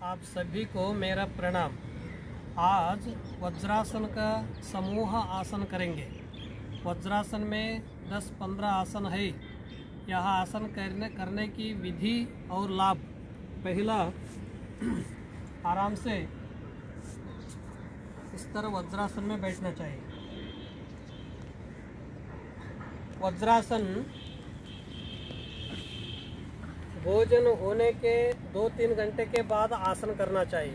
आप सभी को मेरा प्रणाम। आज वज्रासन का समूह आसन करेंगे। वज्रासन में 10-15 आसन है। यह आसन करने की विधि और लाभ। पहला, आराम से इस तरह वज्रासन में बैठना चाहिए। वज्रासन भोजन होने के 2-3 घंटे के बाद आसन करना चाहिए।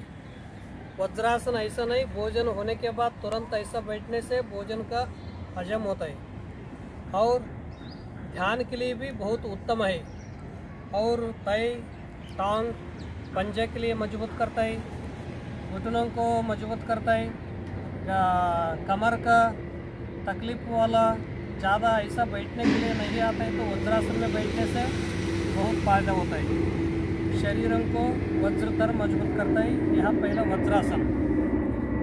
वज्रासन ऐसा नहीं भोजन होने के बाद तुरंत ऐसा बैठने से भोजन का हजम होता है और ध्यान के लिए भी बहुत उत्तम है। और पैर, टांग, पंजे के लिए मजबूत करता है, घुटनों को मजबूत करता है। कमर का तकलीफ वाला ज़्यादा ऐसा बैठने के लिए नहीं आता है तो वज्रासन में बैठने से बहुत फायदा होता है। शरीरों को वज्रतर मजबूत करता है। यह पहला वज्रासन।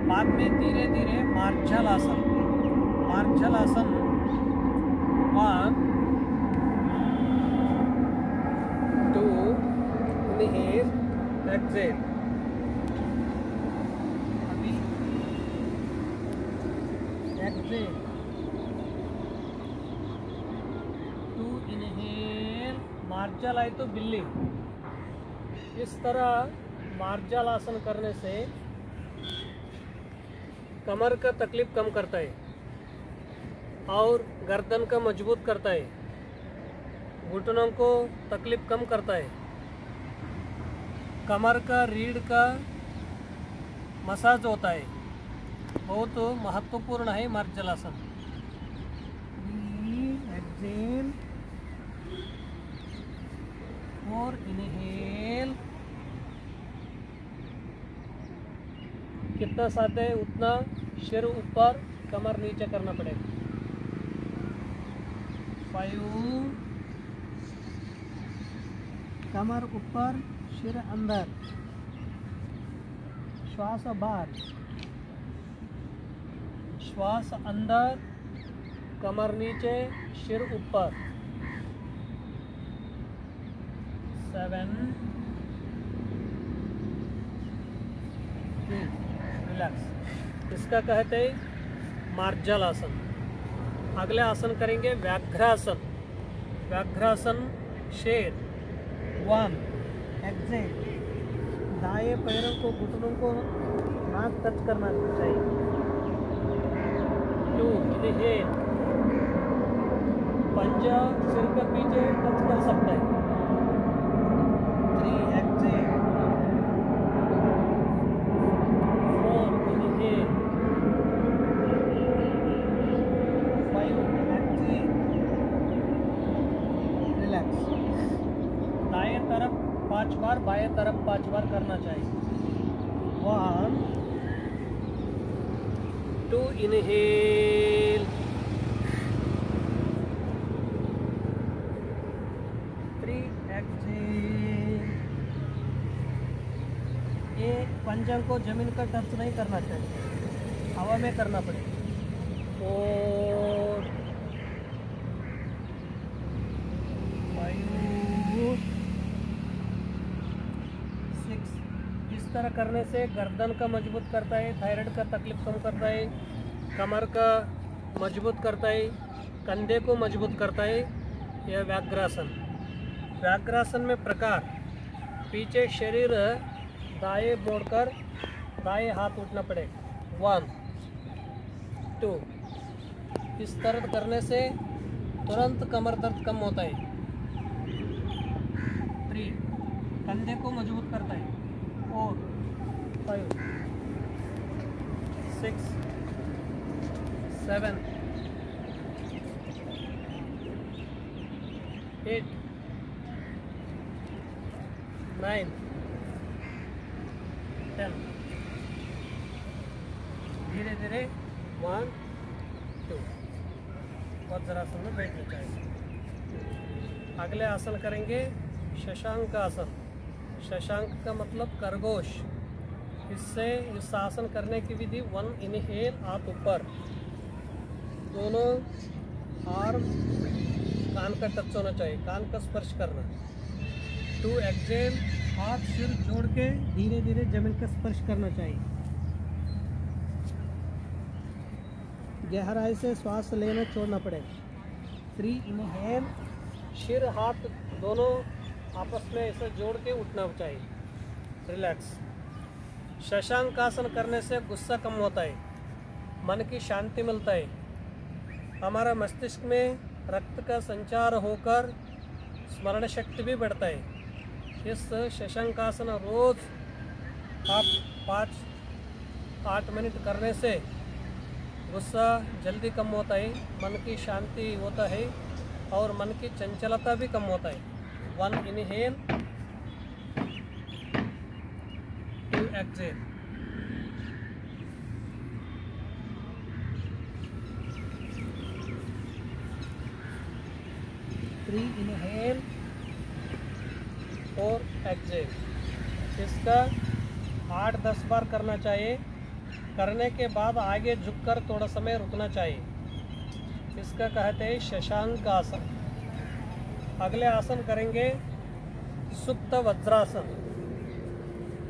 बाद में धीरे धीरे मार्जल आसन। मार्जल आसन 1, 2, इनहेल, एक्सहेल। अभी एक्सहेल, 2 इनहेल। मार्जल आए तो बिल्ली। इस तरह मार्जल आसन करने से कमर का तकलीफ कम करता है और गर्दन का मजबूत करता है, घुटनों को तकलीफ कम करता है, कमर का रीढ़ का मसाज होता है। बहुत महत्वपूर्ण है मार्जल आसन। एक्सहेल और इनहेल। कितना साथ है उतना सिर ऊपर, कमर नीचे करना पड़ेगा। 5, कमर ऊपर, सिर अंदर, श्वास बाहर, श्वास अंदर, कमर नीचे, सिर ऊपर। 7, रिलैक्स। इसका कहते हैं मार्जल आसन। अगले आसन करेंगे व्याघ्रासन। व्याघ्रासन शेर। 1, एक्सहेल। दाएं पैरों को, घुटनों को नाक टच करना चाहिए। 2, इनहेल। पंजा सिर के पीछे टच कर सकता है। 3, एक्सहेल। 4, इनहेल। 5, एक्सहेल। रिलैक्स। दाएं तरफ 5 बार, बाएं तरफ 5 बार करना चाहिए। 1, 2, इनहेल। 3, एक्सहेल। ये पंजों को जमीन का टच नहीं करना चाहिए, हवा में करना पड़ेगा। 4, 5, 6। इस तरह करने से गर्दन का मजबूत करता है, थायराइड का तकलीफ कम करता है, कमर का मजबूत करता है, कंधे को मजबूत करता है। यह व्याघ्रासन। व्याघ्रासन में प्रकार: पीछे शरीर दाएं मोड़कर दाएं हाथ उठना पड़ेगा। 1, 2। इस तरह करने से तुरंत कमर दर्द कम होता है। 3, कंधे को मजबूत करता है। 4, 5, 6, 7, 8, 9, 10। धीरे धीरे 1, 2। वज्रासन में बैठना चाहिए। अगले आसन करेंगे शशांक आसन। शशांक का मतलब खरगोश। इससे इस आसन करने की विधि: 1, इनहेल, हाथ ऊपर, दोनों आर्म कान का टच होना चाहिए, कान का स्पर्श करना। टू एक्सेल, हाथ सिर जोड़ के धीरे धीरे जमीन का स्पर्श करना चाहिए। गहराई से श्वास लेना छोड़ना पड़ेगा। 3 इनहेल, सिर हाथ दोनों आपस में ऐसे जोड़ के उठना चाहिए। रिलैक्स। शशांक आसन करने से गुस्सा कम होता है, मन की शांति मिलता है, हमारा मस्तिष्क में रक्त का संचार होकर स्मरण शक्ति भी बढ़ता है। इस शशांक आसन रोज आप 5-8 मिनट करने से गुस्सा जल्दी कम होता है, मन की शांति होता है और मन की चंचलता भी कम होता है। 1 इनहेल, 2 एक्सेल। इनहेल और एक्सेल। इसका 8-10 बार करना चाहिए। करने के बाद आगे झुककर थोड़ा समय रुकना चाहिए। इसका कहते हैं शशांक आसन। अगले आसन करेंगे सुप्त वज्रासन।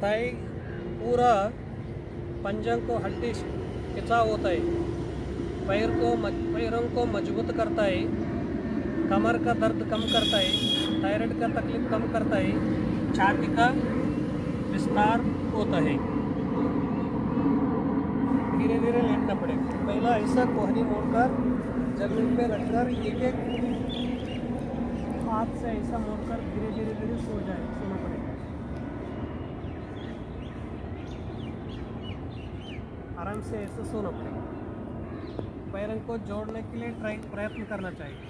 ताई पूरा पंजंग को हड्डी खिंचाव होता है, पैरों को मजबूत करता है, कमर का दर्द कम करता है, थायराइड का तकलीफ कम करता है, छाती का विस्तार होता है। धीरे धीरे लेटना पड़ेगा। पहला ऐसा कोहनी मोड़कर जमीन पे रखकर एक एक हाथ से ऐसा मोड़कर धीरे धीरे धीरे सोना पड़ेगा। आराम से ऐसे सोना पड़ेगा। पैरों को जोड़ने के लिए प्रयत्न करना चाहिए।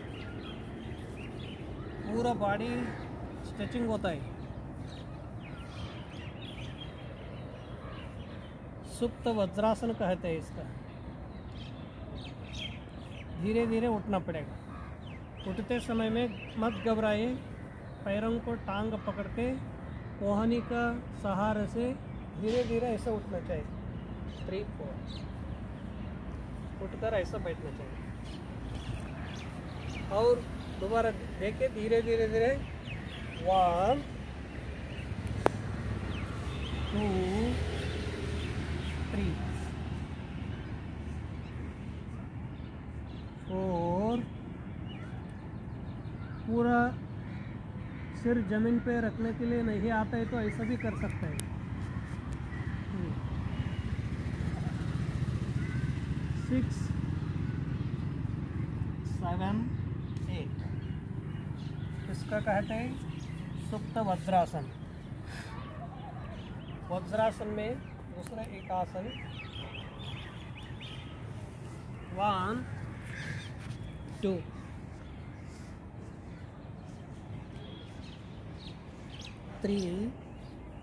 पूरा बॉडी स्ट्रेचिंग होता है। सुप्त वज्रासन कहते हैं इसका। धीरे धीरे उठना पड़ेगा। उठते समय में मत घबराइए, पैरों को टांग पकड़ के कोहनी का सहारे से धीरे धीरे ऐसा उठना चाहिए। 3-4 उठकर ऐसा बैठना चाहिए और दोबारा देखे धीरे धीरे धीरे 1 2 3 4। पूरा सिर जमीन पे रखने के लिए नहीं आता है तो ऐसा भी कर सकते हैं। 6 7 8। इसका कहते हैं सुप्त वज्रासन। वज्रासन में दूसरा एक आसन 1 2 3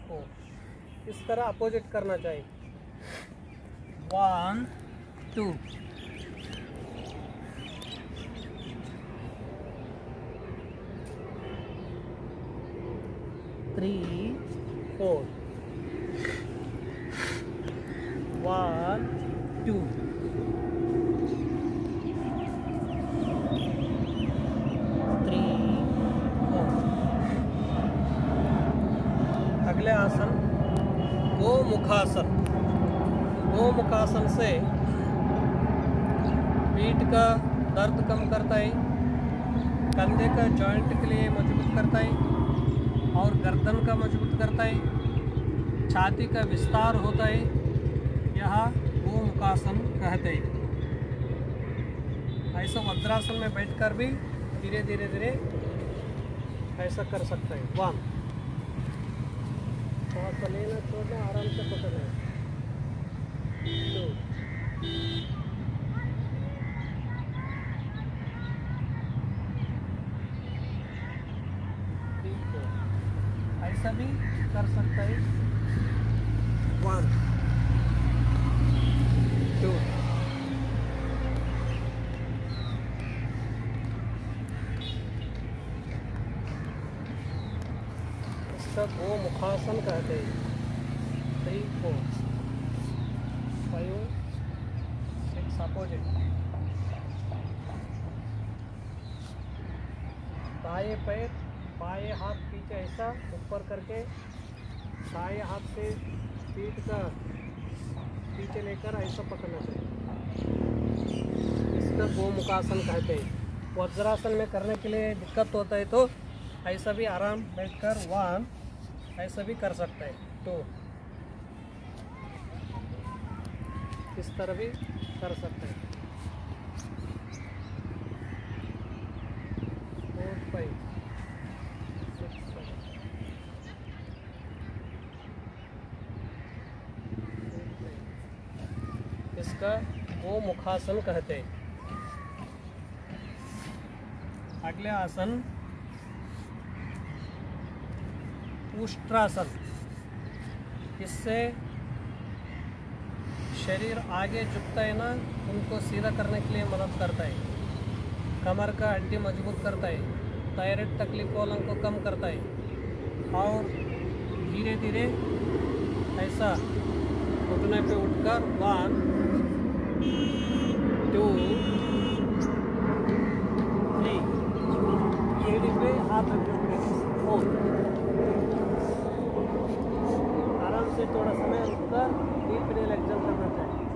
4। इस तरह अपोजिट करना चाहिए। 1 2 3 4 1 2 3 4। अगले आसन गोमुखासन। गोमुखासन से पीठ का दर्द कम करता है, कंधे का जॉइंट के लिए मजबूत करता है और गर्दन का मजबूत करता है, छाती का विस्तार होता है। यह गोमुखासन कहते हैं। ऐसा वज्रासन में बैठकर भी धीरे धीरे धीरे ऐसा कर सकते हैं। 1 सांस लेना छोड़ना, आराम से पकड़ना। 2 3 4। ऐसा भी कर सकता है। 1 2 इसका गोमुखासन कहते हैं। 3 4 5 6 अपोजिट। दाएं पैर बाएं हाथ पीछे नीचे ऐसा ऊपर करके दाएं हाथ से पीठ का पीछे लेकर ऐसा पकड़ना चाहिए। इसका गोमुखासन कहते हैं। वज्रासन में करने के लिए दिक्कत होता है तो ऐसा भी आराम बैठकर 1 ऐसा भी कर सकता है। 2 इस तरह भी कर सकते हैं। 4 5 6 7 इसका गोमुखासन कहते हैं। अगले आसन उष्ट्रासन। इससे शरीर आगे झुकता है ना, उनको सीधा करने के लिए मदद करता है। कमर का हड्डी मजबूत करता है, थायराइड तकलीफ वालों को कम करता है। और धीरे धीरे ऐसा घुटने पे उठकर 1 2 3 सीढ़ी पे हाथ रखने 4 आराम से थोड़ा समय रुककर डीप इनहेल एक्सहेल करना चाहिए।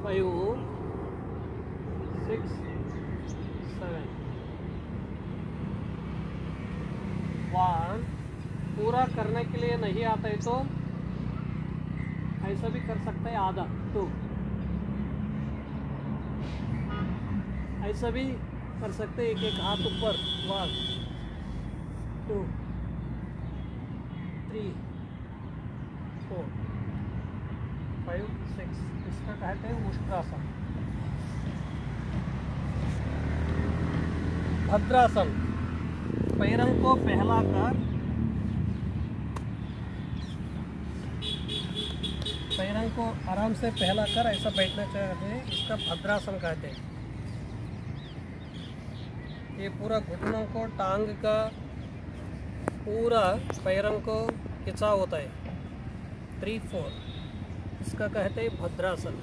5 6 7 1 पूरा करने के लिए नहीं आता है तो ऐसा भी कर सकते हैं आधा। 2 ऐसा भी कर सकते हैं, एक एक हाथ ऊपर 1 2 3 4 5 6 इसका कहते हैं उष्ट्रासन। भद्रासन। पैरों को फैलाकर पैरों को आराम से फैलाकर ऐसा बैठना चाहिए। इसका भद्रासन कहते हैं। ये पूरा घुटनों को टांग का पूरा पैरों को खिंचाव होता है। 3 4 इसका कहते हैं भद्रासन।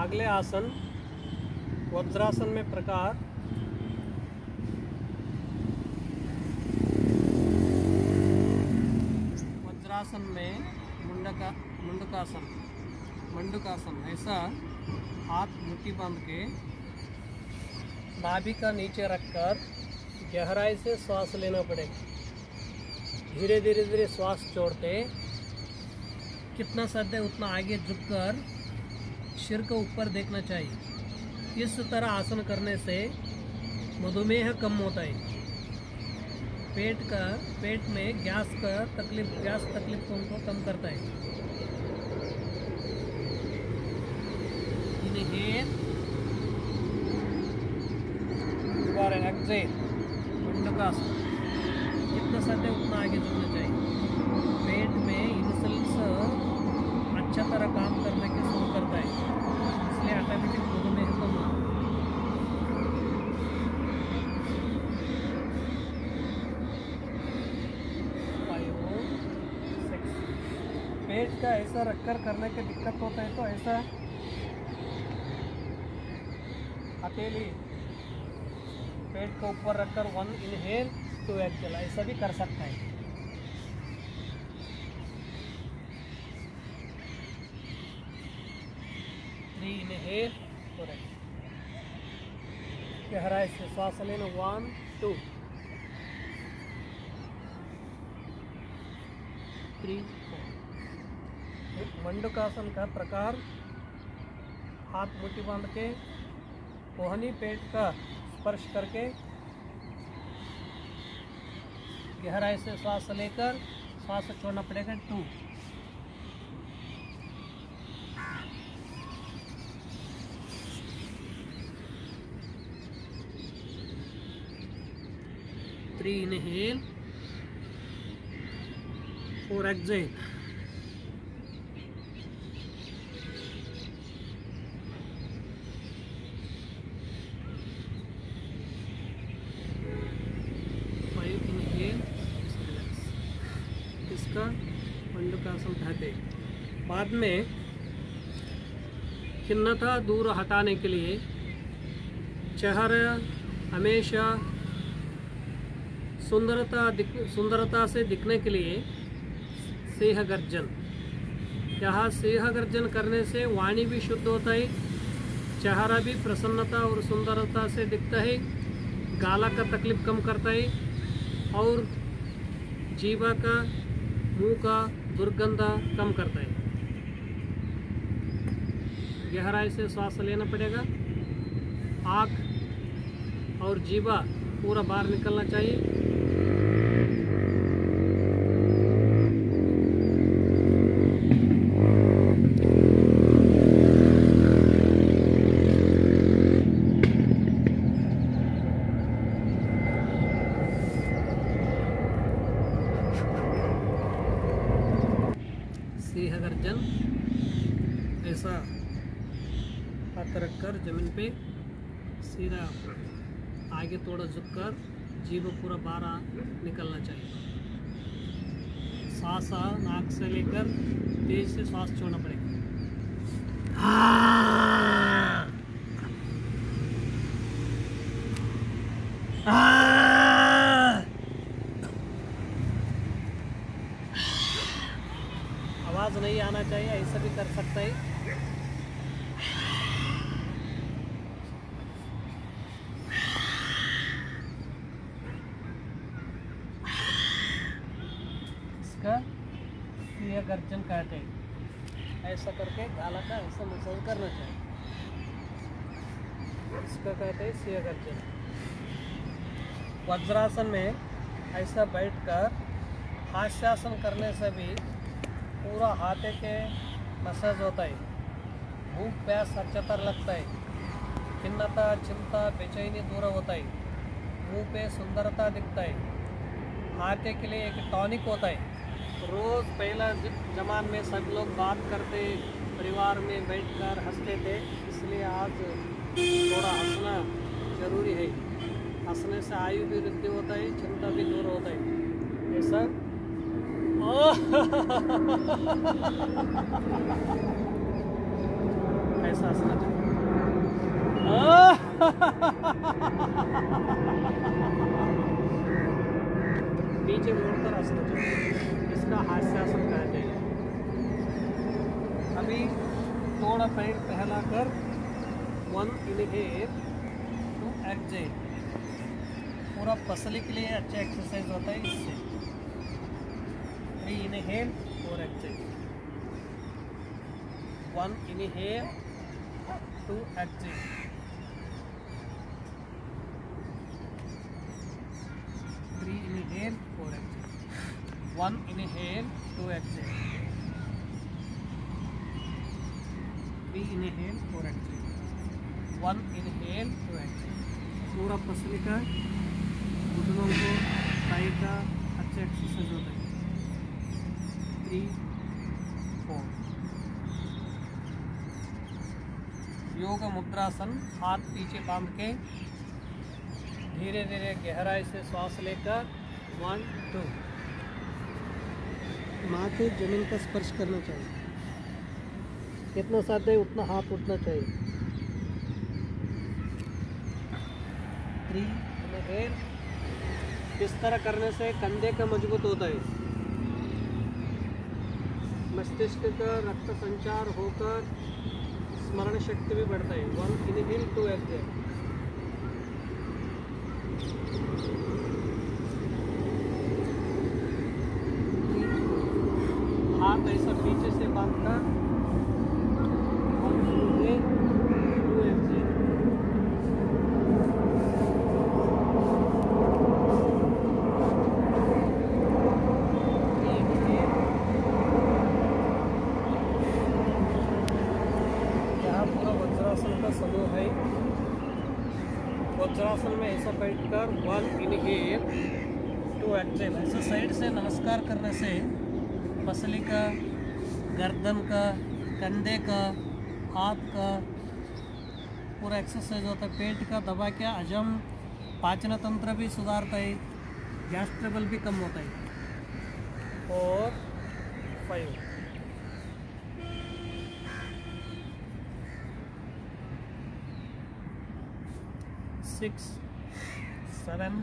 अगले आसन वज्रासन में प्रकार वज्रासन में मुंडकासन ऐसा हाथ मुट्ठी बांध के नाभि का नीचे रखकर गहराई से श्वास लेना पड़ेगा। धीरे धीरे धीरे श्वास छोड़ते कितना साध्य उतना आगे झुककर सिर को ऊपर देखना चाहिए। इस तरह आसन करने से मधुमेह कम होता है। पेट में गैस तकलीफ को कम करता है। इनहेल और एक्सहेल। मुंडकासन जितना साध्य उतना आगे झुकना चाहिए। पेट में मसल्स अच्छा तरह काम करने के शुरू करता है, इसलिए ऑटोमेटिक मधुमेह कम होता है। पेट का ऐसा रखकर करने के दिक्कत होता है तो ऐसा हथेली पेट को ऊपर रखकर 1 इनहेल 2 एक्सहेल ऐसा भी कर सकता है। इनहेल और गहराई से सांस लेना 1 2 3 4। मंडूकासन का प्रकार हाथ मुट्ठी बांध के कोहनी पेट का स्पर्श करके गहराई से सांस लेकर सांस छोड़ना पड़ेगा। 2 3 inhale 4 exhale। इसका बाद में खिन्नता दूर हटाने के लिए चेहरा हमेशा सुंदरता से दिखने के लिए सिंह गर्जन। यहाँ सिंह गर्जन करने से वाणी भी शुद्ध होता है, चेहरा भी प्रसन्नता और सुंदरता से दिखता है, गाला का तकलीफ कम करता है और जीवा का मुंह का दुर्गंध कम करता है। गहराई से श्वास लेना पड़ेगा, आँख और जीवा पूरा बाहर निकलना चाहिए। सिंह गर्जन ऐसा हाथ रखकर जमीन पे सीधा आगे थोड़ा झुककर जीभ पूरा बाहर निकलना चाहिए। सांस नाक से लेकर तेज से सांस छोड़ना पड़ेगा। आवाज नहीं आना चाहिए, ऐसा भी कर सकता है। इसका सिंह गर्जन कहते हैं। ऐसा करके गाला का ऐसा मसाज करना चाहिए, इसका कहते हैं सिंह गर्जन। वज्रासन में ऐसा बैठकर हास्यासन करने से भी पूरा हाथे के मसाज होता है, भूख प्यास अच्छतर लगता है, खिन्नता चिंता बेचैनी दूर होता है, मुंह पे सुंदरता दिखता है, हाथे के लिए एक टॉनिक होता है। रोज़ पहला जमान में सब लोग बात करते, परिवार में बैठकर हंसते थे, इसलिए आज थोड़ा हंसना जरूरी है। हंसने से आयु भी वृद्धि होता है, चिंता भी दूर होता है। ऐसा ऐसा हंसना चाहिए। पीछे मुड़कर हंसना चाहिए, इसका हास्यासन कहते हैं। अभी थोड़ा पैर फैलाकर 1 इनहेल 2 एक्सहेल, पूरा पसली के लिए अच्छा एक्सरसाइज होता है इससे। 3 inhale 4 exhale, 1 inhale 2 exhale, 3 inhale 4 exhale, 1 inhale 2 exhale, 3 inhale 4 exhale, 1 inhale 2 exhale. पूरा पसली का घुटनों को टाई का अच्छा एक्सरसाइज होता है। 3 4 योग मुद्रासन, हाथ पीछे बांध के धीरे धीरे गहराई से श्वास लेकर 1 2 माथे जमीन का स्पर्श करना चाहिए, कितना साध्य है उतना हाथ उठना चाहिए। 3 इनहेल, इस तरह करने से कंधे का मजबूत होता है, मस्तिष्क का रक्त संचार होकर स्मरण शक्ति भी बढ़ता है। 1 इनहेल 2 एक्सहेल, हाथ ऐसा पीछे से बांधकर 1 इनहेल 2 एक्सहेल, समूह है। वज्रासन में ऐसा बैठकर 1 इनहेल 2 एक्सहेल, ऐसा साइड से नमस्कार करने से पसली का, गर्दन का, कंधे का, हाथ का पूरा एक्सरसाइज होता है। पेट का दबा के हजम, पाचन तंत्र भी सुधारता है, गैस ट्रबल भी कम होता है। 4 5 6 7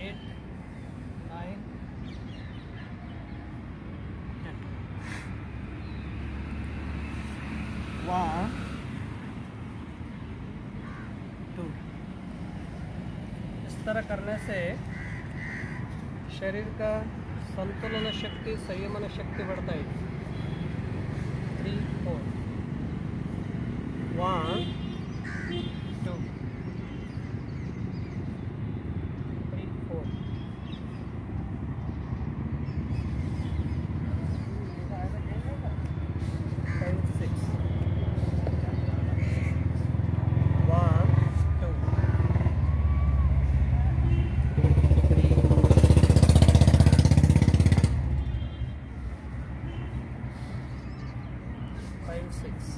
8 9 10 1 2। इस तरह करने से शरीर का संतुलन शक्ति, संयमन शक्ति बढ़ता है। 3 4 1 2 3 4 5 6 1 2 3 5 6।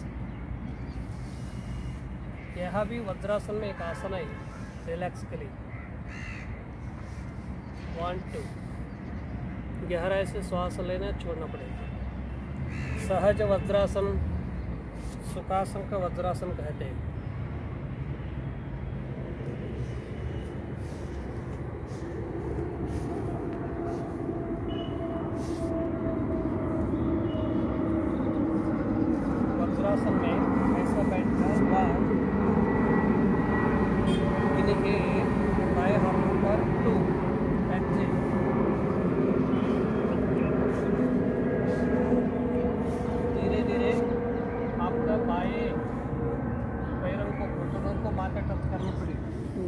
यह भी वज्रासन में एक आसन है रिलैक्स के लिए। 1 2। गहराई से श्वास लेना छोड़ना पड़ेगा। सहज वज्रासन, सुखासन का वज्रासन कहते हैं। वज्रासन में ऐसा बैठकर इन्हें बाएं हाथों पर 2 एक्सेल। धीरे धीरे आपका बाएं पैरों को, घुटनों को माथा टच करना पड़ेगा। 2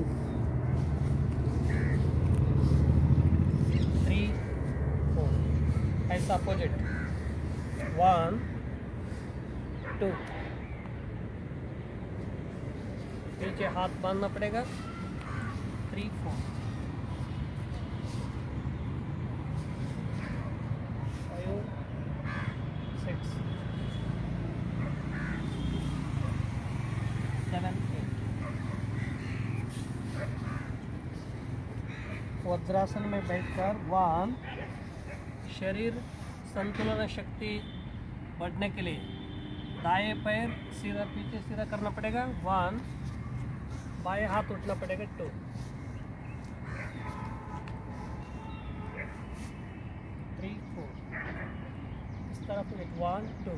3 4 ऐसा अपोजिट। 1 2। नीचे हाथ बांधना पड़ेगा। 3 4 5 6 7 8। वज्रासन में बैठकर 1 शरीर संतुलन शक्ति बढ़ने के लिए दाएं पैर सीधा पीछे सीधा करना पड़ेगा। 1 बाएं हाथ उठना पड़ेगा। 2 3 4 इस तरफ 1 2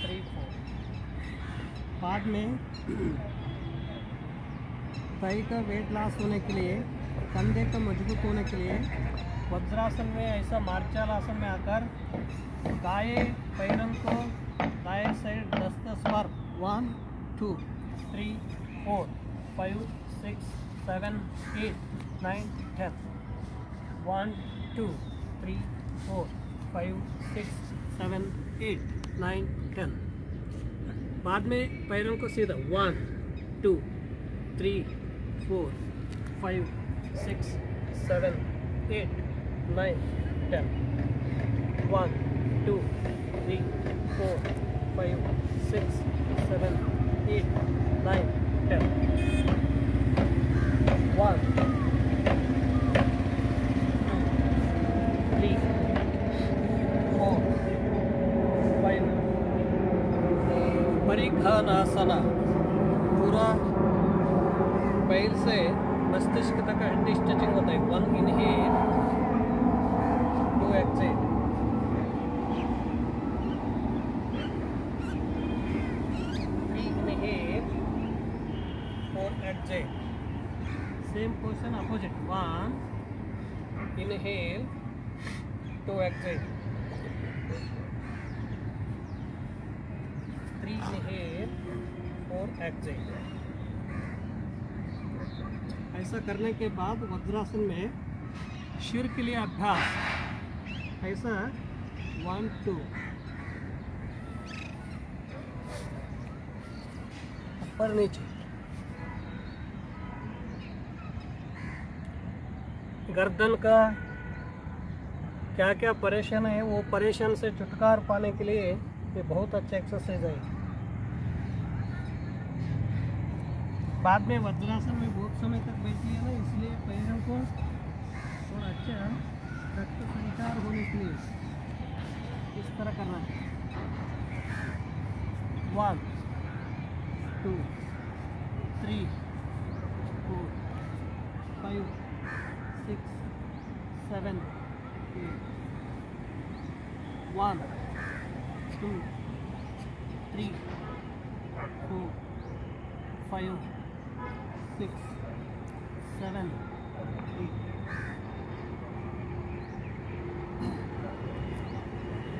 3 4। बाद में थाई का वेट लॉस होने के लिए, कंधे का मजबूत होने के लिए वज्रासन में ऐसा मार्शल आसन में आकर दाएं पैरों को दाएं साइड 10 बार 1 2 3 4 5 6 7 8 9 10 1 2 3 4 5 6 7 8 9 10। बाद में पैरों को सीधा 1 2 3 4 5 6 7 8 9 10 1 2 3 4 5 6 7 8 9 10 1 2 3 4 5। परिघानासना पूरा पैर से मस्तिष्क तक हड्डी स्ट्रेचिंग होता है। 1 inhale 2 exhale. 3 inhale 4 exhale. Same position opposite. 1 inhale 2 exhale. 3 inhale 4 exhale. ऐसा करने के बाद वज्रासन में सिर के लिए अभ्यास ऐसा 1 2 ऊपर नीचे। गर्दन का क्या क्या परेशान है, वो परेशान से छुटकारा पाने के लिए ये बहुत अच्छा एक्सरसाइज है। बाद में वज्रासन में बहुत समय तक बैठी है ना, इसलिए पैरों को थोड़ा अच्छा रक्त संचार होने के लिए तरह करना है। 1 2 3 4 5 6 7 8 1 2 3 4 5 6 7 8।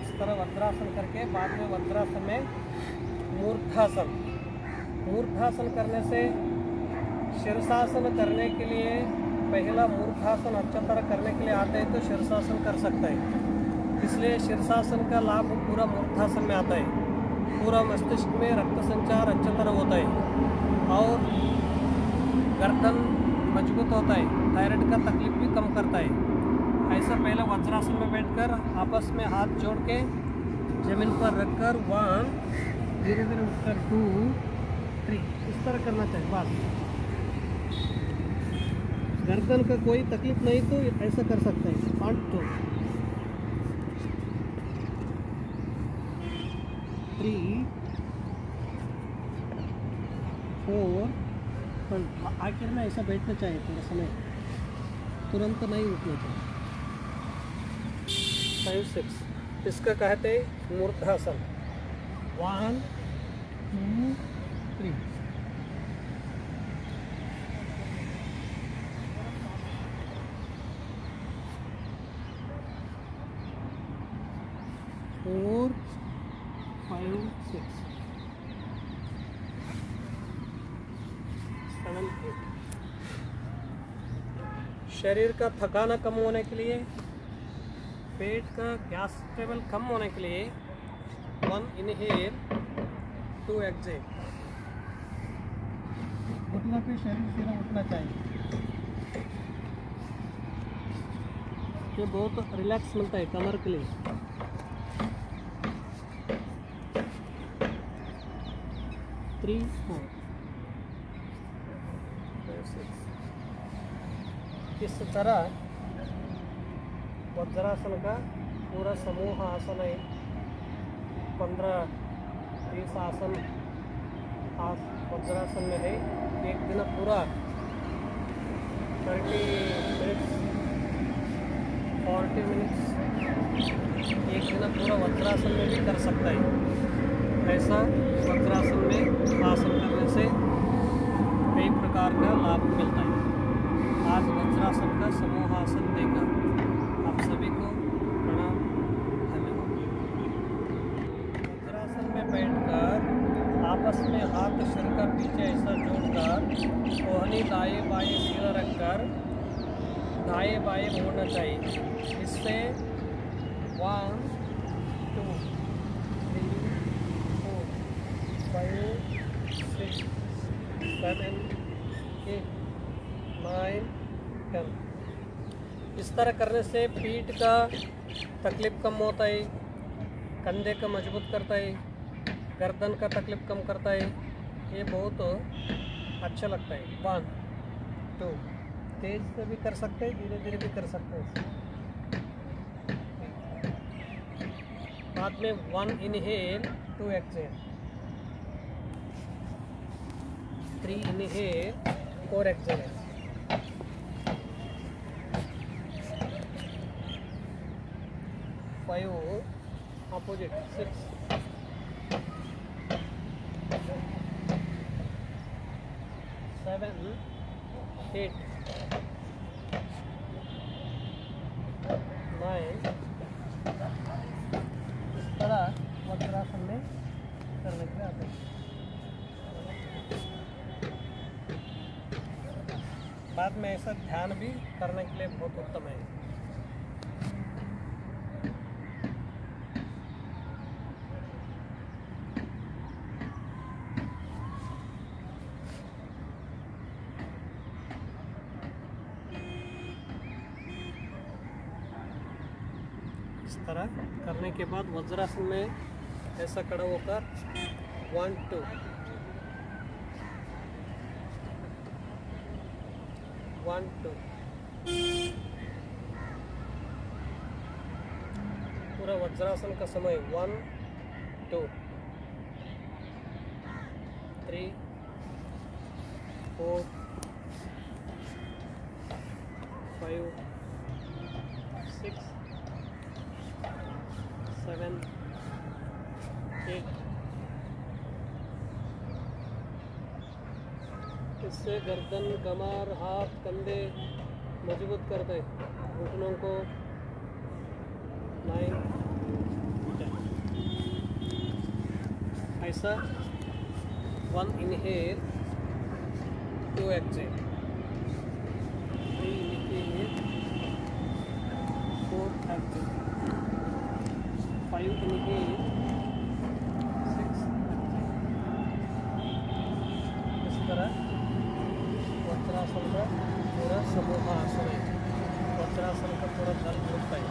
इस तरह वज्रासन करके बाद में वज्रासन में मूर्धासन। मूर्धासन करने से शीर्षासन करने के लिए पहला मूर्धासन अच्छा तरह करने के लिए आता है तो शीर्षासन कर सकता है। इसलिए शीर्षासन का लाभ पूरा मूर्धासन में आता है। पूरा मस्तिष्क में रक्त संचार अच्छा तरह होता है और गर्दन मजबूत होता है। थायराइड का तकलीफ भी कम करता है। ऐसा पहले वज्रासन में बैठकर आपस में हाथ जोड़ के जमीन पर रखकर 1 धीरे धीरे उठकर 2 3 इस तरह करना चाहिए। बस गर्दन का कोई तकलीफ नहीं तो ऐसा कर सकते हैं। 1 2 3 4 आखिर में ऐसा बैठना चाहिए थोड़ा समय, तुरंत नहीं उठना चाहिए। 5 6 इसका कहते हैं मूर्धासन। 1 2 3 4 5 6 7 8। शरीर का थकाना कम होने के लिए, पेट का गैस लेवल कम होने के लिए 1 इनहेल 2 एक्सेल। घुटनों पे शरीर सीधा उठना चाहिए। ये बहुत रिलैक्स मिलता है कमर के लिए। 3 4 5 6 इस तरह वज्रासन का पूरा समूह आसन है। 15-20 आसन आप वज्रासन में है। एक दिन पूरा 30 मिनट्स 40 मिनट्स एक दिन पूरा वज्रासन में भी कर सकता है। ऐसा वज्रासन में आसन करने से कई प्रकार का लाभ मिलता है। आज वज्रासन का समूह आसन देखा। आप सभी को प्रणाम, धन्यवाद। वज्रासन में बैठकर आपस में हाथ सिर का पीछे ऐसा जोड़कर कोहनी दाएं बाएं सीधा रखकर दाएं बाएं मोड़ना चाहिए। इससे 1 2 3 4 5 6 7 8 9 10। इस तरह करने से पीठ का तकलीफ कम होता है, कंधे का मजबूत करता है, गर्दन का तकलीफ कम करता है। ये बहुत अच्छा लगता है। 1 2 तेज से भी कर सकते हैं, धीरे धीरे भी कर सकते हैं। बाद में 1 inhale 2 exhale, 3 inhale 4 exhale, 5 opposite 6 7 8 9। इस तरह वज्रासन में करने के लिए आते हैं। बाद में ऐसा ध्यान भी करने के लिए बहुत उत्तम है। इस तरह करने के बाद वज्रासन में ऐसा खड़ा होकर 1 2 1 2 पूरा वज्रासन का समय 1 2 3 4 5 6 7 8। इससे गर्दन, कमर, हाथ, कंधे मजबूत करते हैं, घुटनों को। 9 10। ऐसा 1 inhale 2 exhale, 3 inhale 4 exhale, 5 inhale 6 exhale. इस तरह वज्रासन का पूरा समूह आसन है। वज्रासन का पूरा दल ग्रुप है।